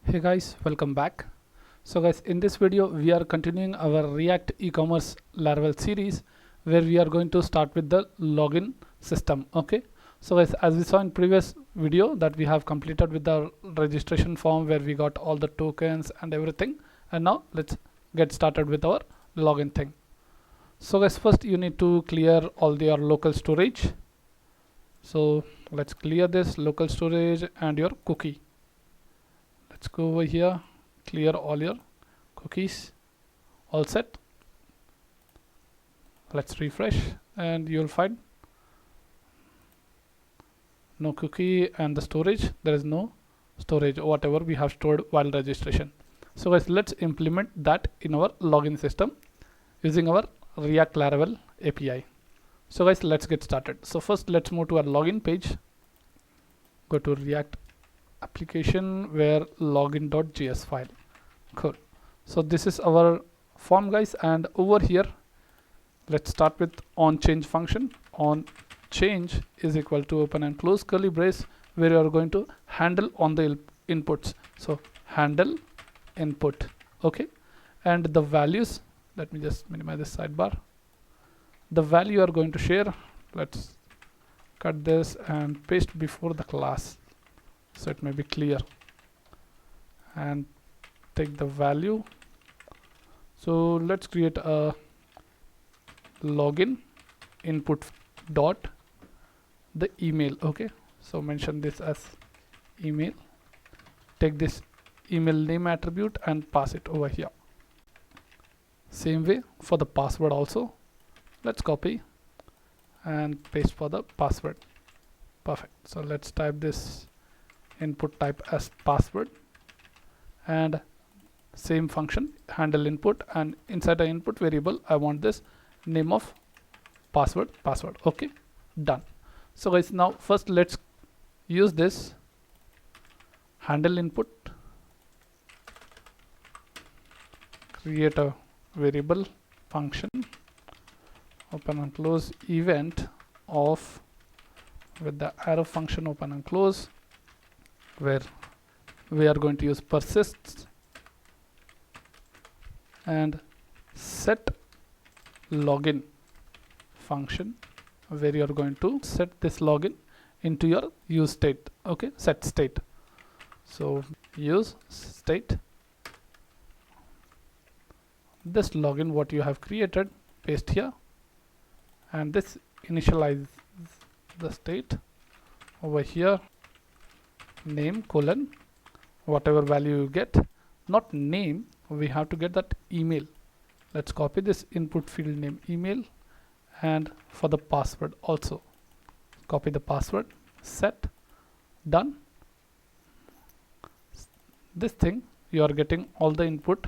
Hey guys, welcome back. So guys, in this video we are continuing our React e-commerce Laravel series where we are going to start with the login system. Okay, so guys, as we saw in previous video that we have completed with the registration form where we got all the tokens and everything, and now let's get started with our login thing. So guys, first you need to clear all your local storage. So let's clear this local storage and your cookie. Let's go over here, clear all your cookies, all set. Let's refresh and you'll find no cookie, and the storage, there is no storage, whatever we have stored while registration. So guys, let's implement that in our login system using our React Laravel API. So guys, let's get started. So first let's move to our login page. Go to React application where login.js file. Cool. So this is our form guys, and over here let's start with onChange function. OnChange is equal to open and close curly brace where you are going to handle on the inputs. So handle input. Okay, and the values, let me just minimize this sidebar. The value you are going to share, let's cut this and paste before the class so it may be clear, and take the value. So let's create a login input dot the email. Okay, so mention this as email. Take this email name attribute and pass it over here. Same way for the password also. Let's copy and paste for the password. Perfect. So let's type this input type as password, and same function handle input, and inside the input variable I want this name of password. Okay, done. So guys, now first let's use this handle input, create a variable function, open and close event of with the arrow function open and close, where we are going to use persists, and set login function where you are going to set this login into your use state. Okay, set state. So use state, this login what you have created, paste here, and this initialize the state over here, name colon whatever value you get, not name, we have to get that email. Let's copy this input field name email, and for the password also copy the password, set, done. This thing you are getting all the input.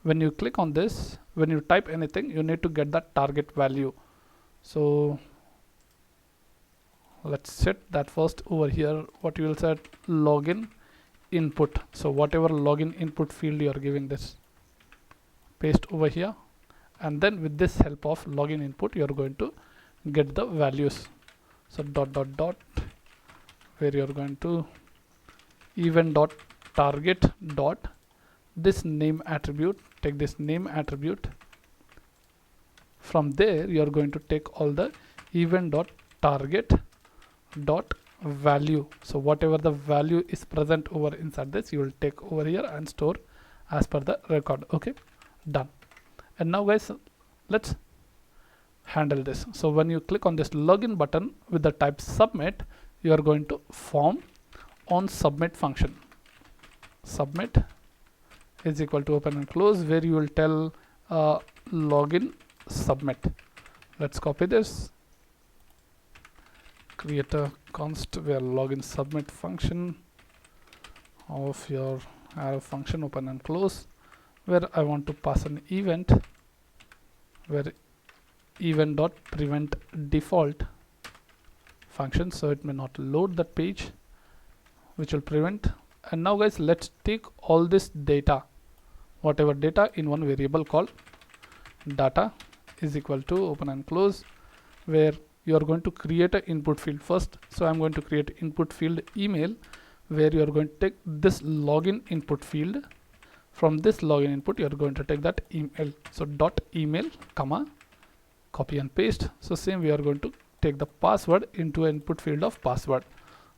When you click on this, when you type anything, you need to get that target value. So let's set that first over here. What you will set login input. So whatever login input field you are giving this, paste over here, and then with this help of login input you are going to get the values. So dot dot dot where you are going to event dot target dot this name attribute, take this name attribute. From there you are going to take all the event dot target dot value. So whatever the value is present over inside this, you will take over here and store as per the record. Okay, done. And now guys, let's handle this. So when you click on this login button with the type submit, you are going to form on submit function. Submit is equal to open and close where you will tell login submit. Let's copy this, create a const where login submit function of your arrow function open and close, where I want to pass an event where event dot prevent default function, so it may not load that page, which will prevent. And now guys, let's take all this data, whatever data, in one variable called data is equal to open and close, where you are going to create an input field first. So I'm going to create input field email where you are going to take this login input field. From this login input, you are going to take that email. So dot email, comma, copy and paste. So same, we are going to take the password into an input field of password.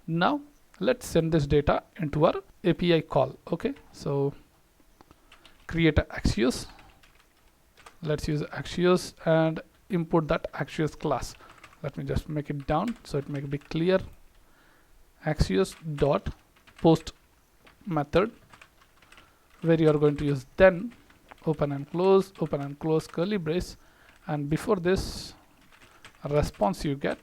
Now let's send this data into our API call. Okay, so create a Axios. Let's use Axios and import that Axios class. Let me just make it down so it may be clear. Axios dot post method, where you are going to use then open and close curly brace, and before this response you get,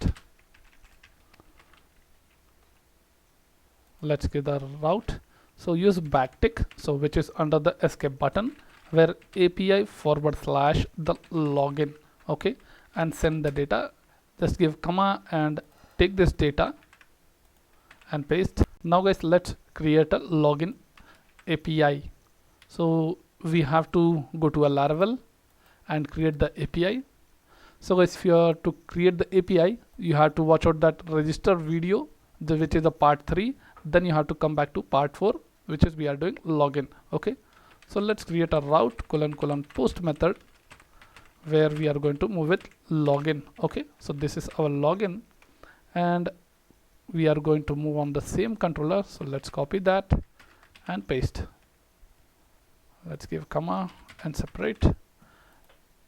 let's get the route. So use backtick, so which is under the escape button, where API / the login. Okay, and send the data. Just give comma and take this data and paste. Now guys, let's create a login API. So we have to go to a Laravel and create the API. So guys, if you are to create the API, you have to watch out that register video, which is the part 3. Then you have to come back to part 4, which is we are doing login. Okay, so let's create a route : post method, where we are going to move with login. Okay, so this is our login, and we are going to move on the same controller. So let's copy that and paste. Let's give comma and separate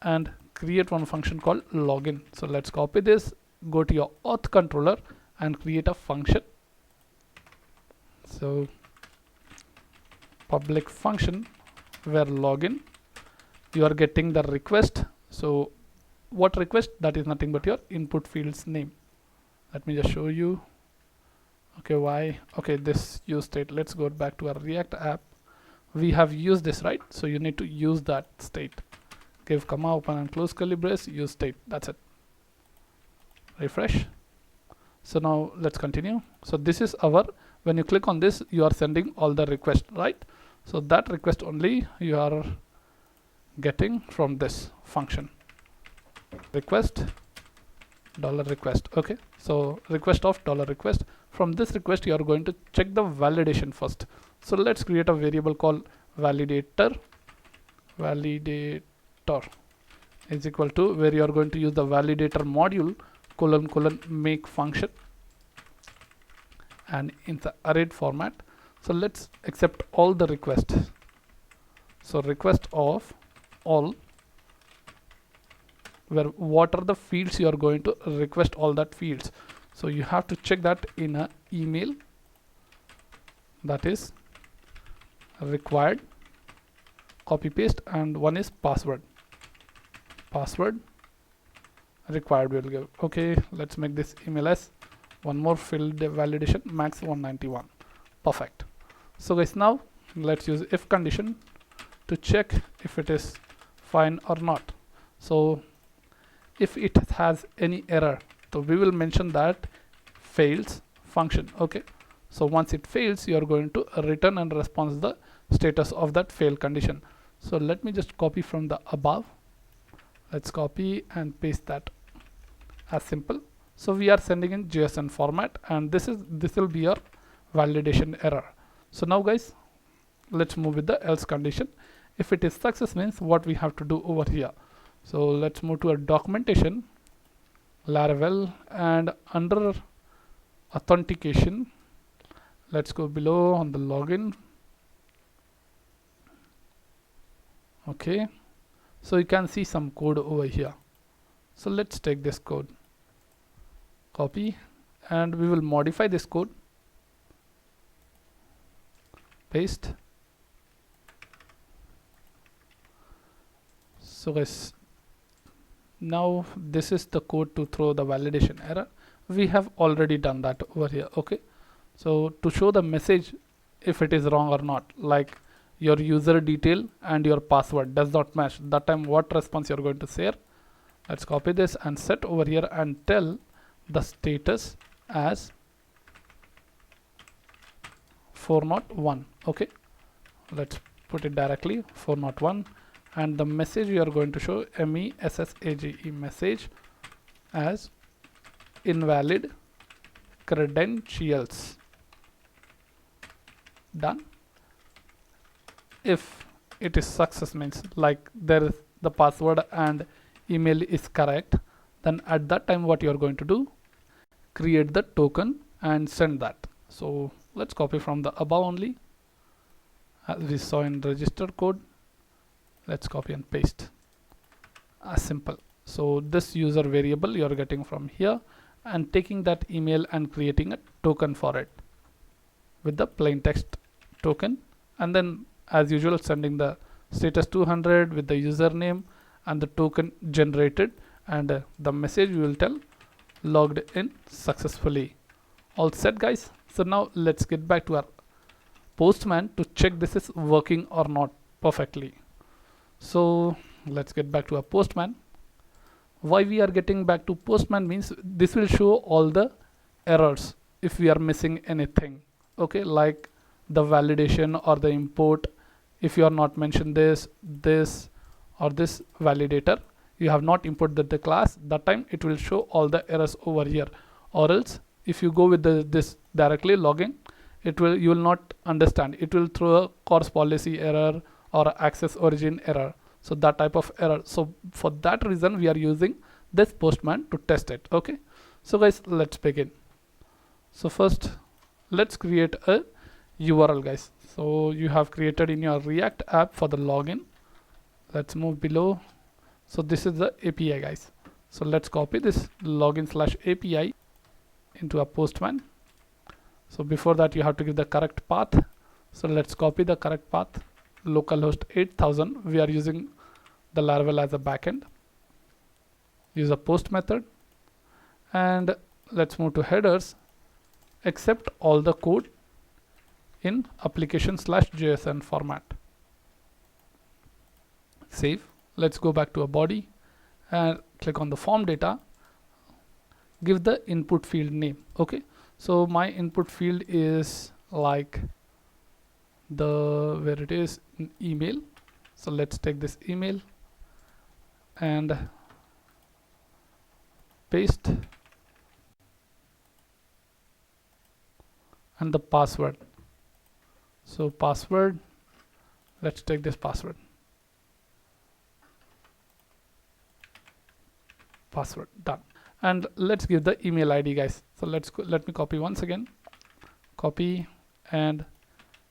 and create one function called login. So let's copy this, go to your auth controller and create a function. So public function where login, you are getting the request. So what request? That is nothing but your input field's name. Let me just show you. Okay, why? Okay, this use state. Let's go back to our React app. We have used this, right? So you need to use that state. Give comma, open and close curly brace, use state. That's it. Refresh. So now let's continue. So this is our, when you click on this, you are sending all the requests, right? So that request only you are getting from this function. Request $request. Okay, so request of $request. From this request, you are going to check the validation first. So let's create a variable called validator. Validator is equal to, where you are going to use the validator module : make function, and in the arrayed format. So let's accept all the requests. So request of all, where what are the fields you are going to request all that fields. So you have to check that in a email, that is required, copy paste, and one is password required will give. Okay, let's make this email as one more field validation, max 191. Perfect. So guys, now let's use if condition to check if it is fine or not. So if it has any error, so we will mention that fails function. Okay, so once it fails, you are going to return and respond the status of that fail condition. So let me just copy from the above. Let's copy and paste that, as simple. So we are sending in JSON format, and this will be your validation error. So now guys, let's move with the else condition. If it is success, means what we have to do over here. So let's move to a documentation, Laravel, and under authentication, let's go below on the login. Okay, so you can see some code over here. So let's take this code, copy, and we will modify this code, paste. So guys, now this is the code to throw the validation error. We have already done that over here. Okay, so to show the message if it is wrong or not, like your user detail and your password does not match, that time what response you're going to share. Let's copy this and set over here and tell the status as 401. Okay, let's put it directly 401, and the message we are going to show MESSAGE message as invalid credentials. done. If it is success, means like there is the password and email is correct, then at that time what you are going to do, create the token and send that. So let's copy from the above only, as we saw in register code. Let's copy and paste, as simple. So this user variable you are getting from here and taking that email and creating a token for it with the plain text token, and then as usual sending the status 200 with the username and the token generated, and the message we will tell logged in successfully. All set, guys. So now let's get back to our postman to check this is working or not perfectly. So let's get back to our postman. Why we are getting back to postman means this will show all the errors if we are missing anything, okay, like the validation or the import. If you are not mentioned this or this validator, you have not imported the class, that time it will show all the errors over here. Or else if you go with this directly logging, you will not understand. It will throw a course policy error or access origin error, so that type of error. So for that reason we are using this postman to test it. Okay, so guys, let's begin. So first let's create a URL, guys. So you have created in your React app for the login. Let's move below. So this is the API, guys. So let's copy this login/API into a postman. So before that you have to give the correct path. So let's copy the correct path, localhost 8000. We are using the Laravel as a backend. Use a post method, and let's move to headers. Accept all the code in application/JSON format. Save. Let's go back to a body and click on the form data. Give the input field name. Okay, so my input field is like where it is in email. So let's take this email and paste, and the password. So password, let's take this password. Password, done. And let's give the email ID, guys. So let me copy once again, copy and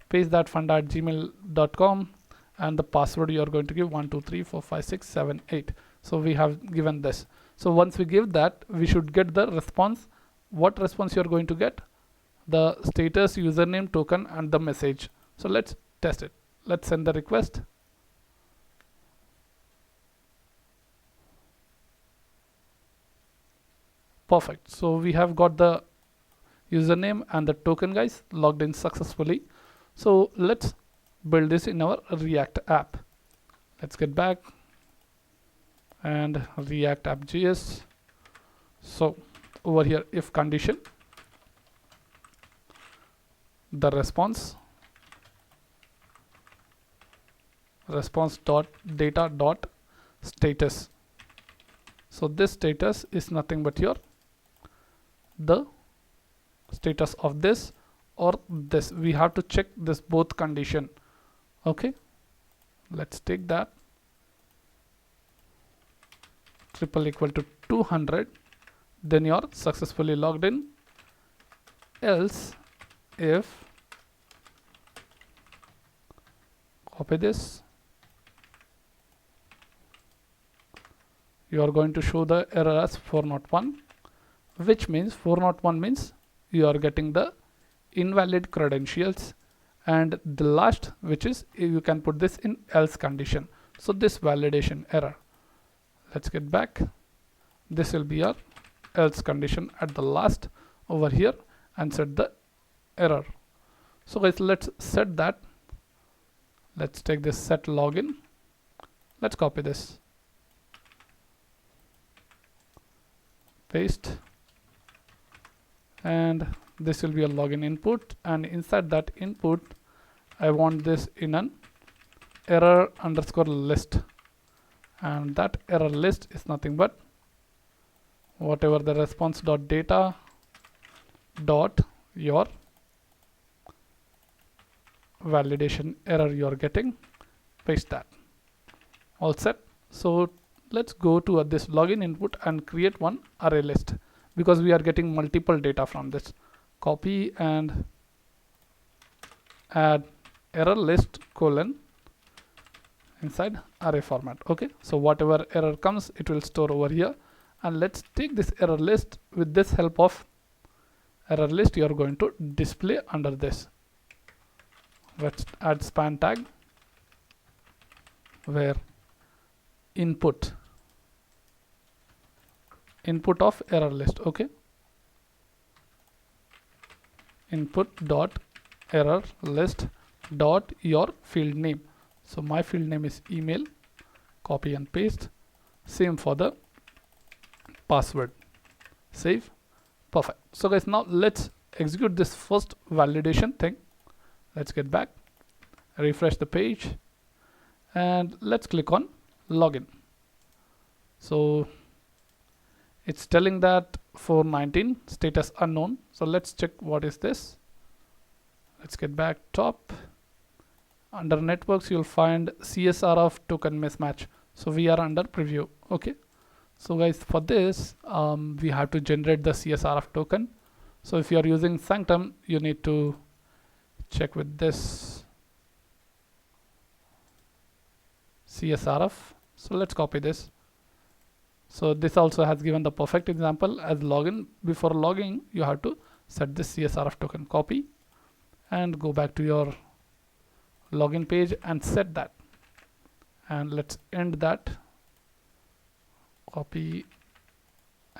paste that fund@gmail.com, and the password you are going to give 1234567 So we have given this. So once we give that, we should get the response. What response you are going to get? The status, username, token, and the message. So let's test it. Let's send the request. Perfect. So we have got the username and the token, guys, logged in successfully. So let's build this in our React app. Let's get back and React app.js. So over here, if condition, the response dot data dot status. So this status is nothing but the status of this or this. We have to check this both condition. Okay, let's take that triple equal to 200, then you're successfully logged in. Else if, copy this, you are going to show the error as 401, which means 401 means you are getting the invalid credentials, and the last, which is you can put this in else condition. So this validation error. Let's get back. This will be our else condition at the last over here and set the error. So guys, let's set that. Let's take this set login. Let's copy this, paste, and this will be a login input, and inside that input I want this in an error underscore list, and that error list is nothing but whatever the response dot data dot your validation error you are getting, paste that. All set. So let's go to this login input and create one array list, because we are getting multiple data from this. Copy and add error list colon inside array format. Okay, so whatever error comes, it will store over here. And let's take this error list. With this help of error list, you are going to display under this. Let's add span tag where input of error list. Okay, input dot error list dot your field name. So my field name is email. Copy and paste. Same for the password. Save. Perfect. So guys, now let's execute this first validation thing. Let's get back, refresh the page, and let's click on login. So it's telling that 419 status unknown. So let's check what is this. Let's get back top. Under networks, you'll find CSR of token mismatch. So we are under preview. Okay. So guys, for this, we have to generate the CSR of token. So if you are using Sanctum, you need to check with this CSRF. So let's copy this. So this also has given the perfect example as login. Before logging, you have to set this CSRF token. Copy and go back to your login page and set that. And let's end that. Copy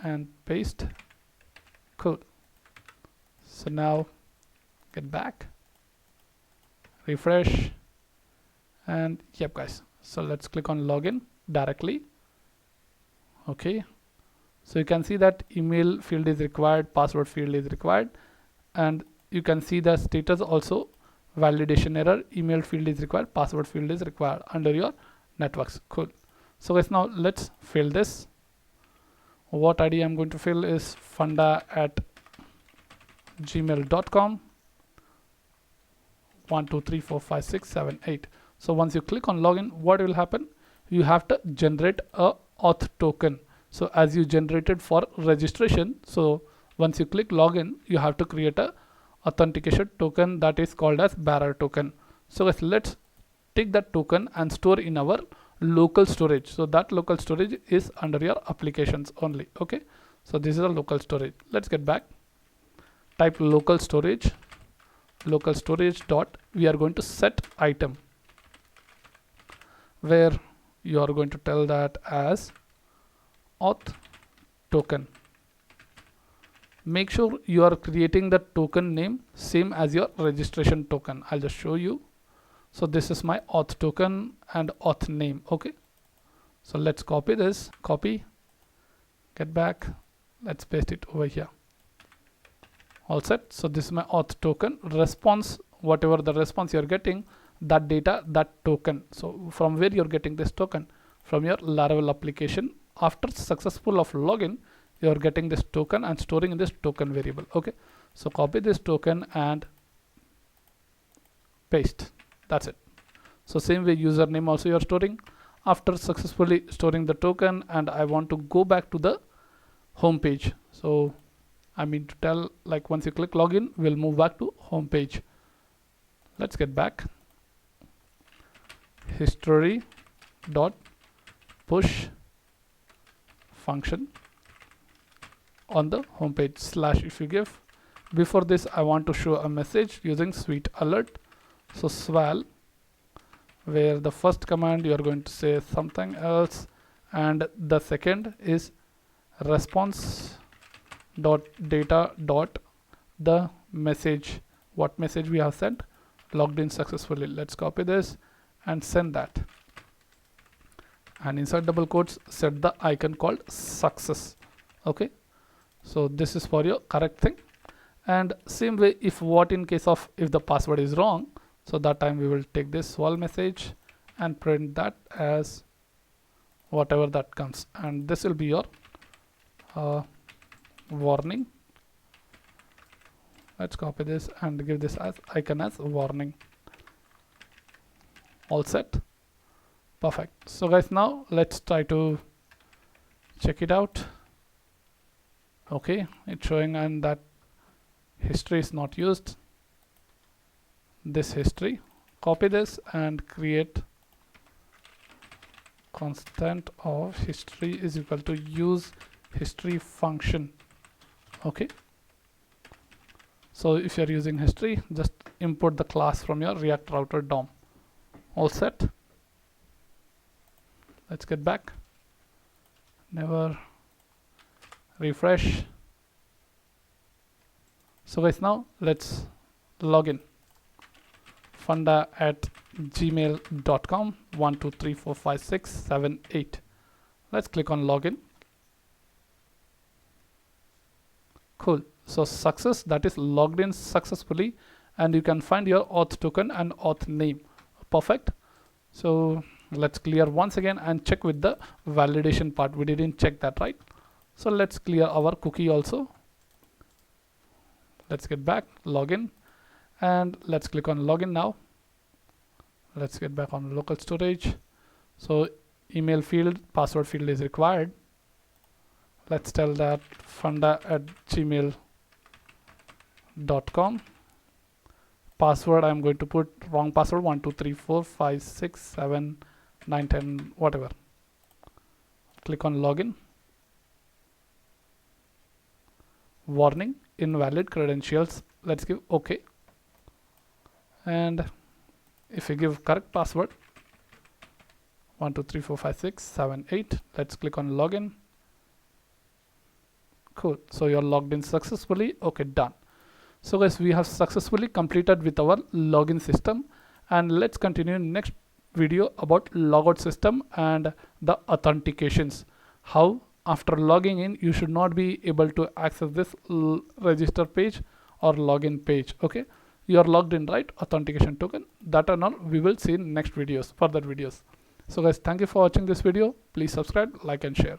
and paste. Cool. So now get back, refresh, and yep guys. So let's click on login directly. Okay. So you can see that email field is required, password field is required, and you can see the status also validation error, email field is required, password field is required under your networks. Cool. So guys, now let's fill this. What ID I'm going to fill is funda@gmail.com 1 2 3 4 5 6 7 8. So once you click on login, what will happen? You have to generate a auth token. So as you generated for registration, so once you click login, you have to create a authentication token that is called as bearer token. So guys, let's take that token and store in our local storage. So that local storage is under your applications only. Okay, so this is a local storage. Let's get back, type local storage dot, we are going to set item, where you are going to tell that as auth token. Make sure you are creating the token name same as your registration token. I'll just show you. So this is my auth token and auth name. Okay, so let's copy this, copy, get back, let's paste it over here. All set. So this is my auth token response. Whatever the response you're getting, that data, that token. So from where you're getting this token? From your Laravel application. After successful of login, you're getting this token and storing in this token variable. Okay, so copy this token and paste. That's it. So same way username also you're storing. After successfully storing the token, and I want to go back to the home page. So I mean to tell, like once you click login, we'll move back to home page. Let's get back. History dot push function on the home page slash if you give. Before this, I want to show a message using sweet alert. So sval, where the first command you are going to say something else, and the second is response dot data dot the message, what message we have sent, logged in successfully. Let's copy this and send that, and inside double quotes set the icon called success. Okay, so this is for your correct thing. And same way, if the password is wrong, so that time we will take this sval message and print that as whatever that comes, and this will be your warning. Let's copy this and give this as icon as warning. All set. Perfect. So guys, now let's try to check it out. Okay, it's showing and that history is not used. This history, copy this and create constant of history is equal to use history function. Okay, so if you're using history, just import the class from your React router DOM. All set. Let's get back. Never refresh. So guys, now let's log in. funda@gmail.com 1 2 3 4 5 6 7 8. Let's click on login. Cool. So success, that is logged in successfully, and you can find your auth token and auth name. Perfect. So let's clear once again and check with the validation part. We didn't check that, right? So let's clear our cookie also. Let's get back, login, and let's click on login now. Let's get back on local storage. So email field, password field is required. Let's tell that funda@gmail.com. Password, I'm going to put wrong password 1 2 3 4 5 6 7 9 10 whatever. Click on login. Warning, invalid credentials. Let's give OK. And if we give correct password 1 2 3 4 5 6 7 8, let's click on login. Cool. So you're logged in successfully. Okay, done. So guys, we have successfully completed with our login system, and let's continue next video about logout system and the authentications. How after logging in you should not be able to access this register page or login page. Okay, you are logged in, right? Authentication token, that and all we will see in next videos, further videos. So guys, thank you for watching this video. Please subscribe, like and share.